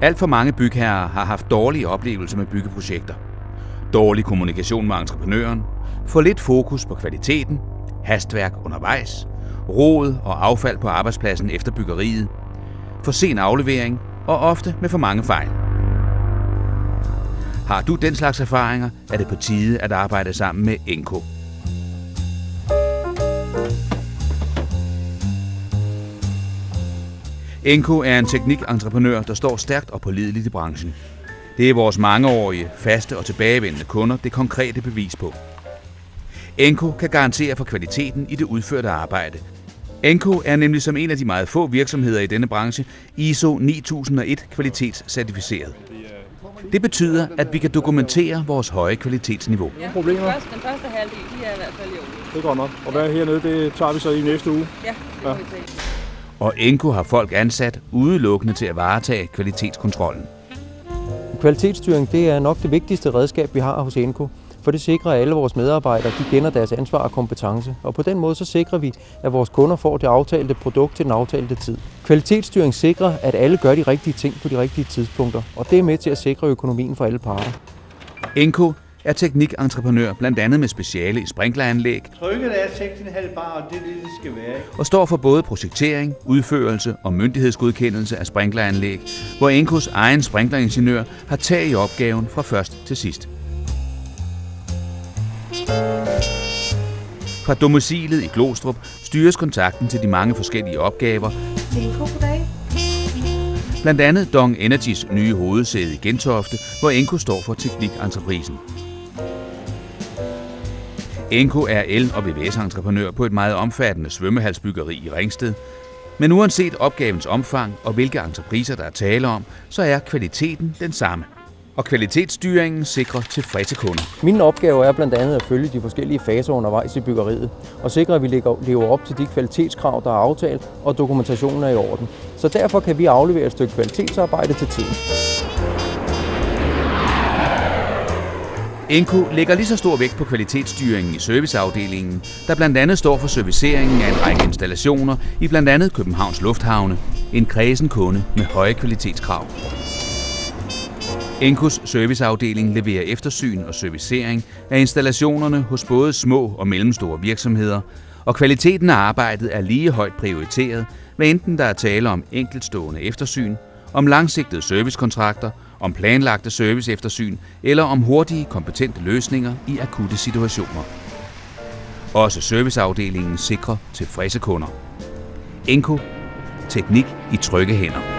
Alt for mange bygherrer har haft dårlige oplevelser med byggeprojekter. Dårlig kommunikation med entreprenøren, for lidt fokus på kvaliteten, hastværk undervejs, rod og affald på arbejdspladsen efter byggeriet, for sen aflevering og ofte med for mange fejl. Har du den slags erfaringer, er det på tide at arbejde sammen med Enco. Enco er en teknikentreprenør, der står stærkt og pålideligt i branchen. Det er vores mangeårige, faste og tilbagevendende kunder det konkrete bevis på. Enco kan garantere for kvaliteten i det udførte arbejde. Enco er nemlig som en af de meget få virksomheder i denne branche ISO 9001 kvalitetscertificeret. Det betyder, at vi kan dokumentere vores høje kvalitetsniveau. Ja, den første halvdel, de er i hvert fald i orden. Det er godt nok. Og hvad hernede, det tager vi så i næste uge? Ja, det må vi tage. Og Enco har folk ansat udelukkende til at varetage kvalitetskontrollen. Kvalitetsstyring, det er nok det vigtigste redskab, vi har hos Enco. For det sikrer, at alle vores medarbejdere de kender deres ansvar og kompetence. Og på den måde så sikrer vi, at vores kunder får det aftalte produkt til den aftalte tid. Kvalitetsstyring sikrer, at alle gør de rigtige ting på de rigtige tidspunkter. Og det er med til at sikre økonomien for alle parter. Enco er teknikentreprenør blandt andet med speciale i sprinkleranlæg. Trykket er 6,5 bar, og det er det skal være. Og står for både projektering, udførelse og myndighedsgodkendelse af sprinkleranlæg, hvor Encos egen sprinkleringeniør har tag i opgaven fra først til sidst. Fra domicilet i Glostrup styres kontakten til de mange forskellige opgaver. Blandt andet Dong Energys nye hovedsæde i Gentofte, hvor Enco står for teknikentreprisen. Enco er el- og VVS-entreprenør på et meget omfattende svømmehalsbyggeri i Ringsted. Men uanset opgavens omfang og hvilke entrepriser der er tale om, så er kvaliteten den samme. Og kvalitetsstyringen sikrer tilfredse kunder. Min opgave er blandt andet at følge de forskellige faser undervejs i byggeriet og sikre, at vi lever op til de kvalitetskrav, der er aftalt, og dokumentationen er i orden. Så derfor kan vi aflevere et stykke kvalitetsarbejde til tiden. Enco lægger lige så stor vægt på kvalitetsstyringen i serviceafdelingen, der blandt andet står for serviceringen af en række installationer i blandt andet Københavns Lufthavne, en kræsen kunde med høje kvalitetskrav. Encos serviceafdeling leverer eftersyn og servicering af installationerne hos både små og mellemstore virksomheder, og kvaliteten af arbejdet er lige højt prioriteret, hvad enten der er tale om enkeltstående eftersyn, om langsigtede servicekontrakter, om planlagte serviceeftersyn eller om hurtige, kompetente løsninger i akutte situationer. Også serviceafdelingen sikrer tilfredse kunder. Enco. Teknik i trygge hænder.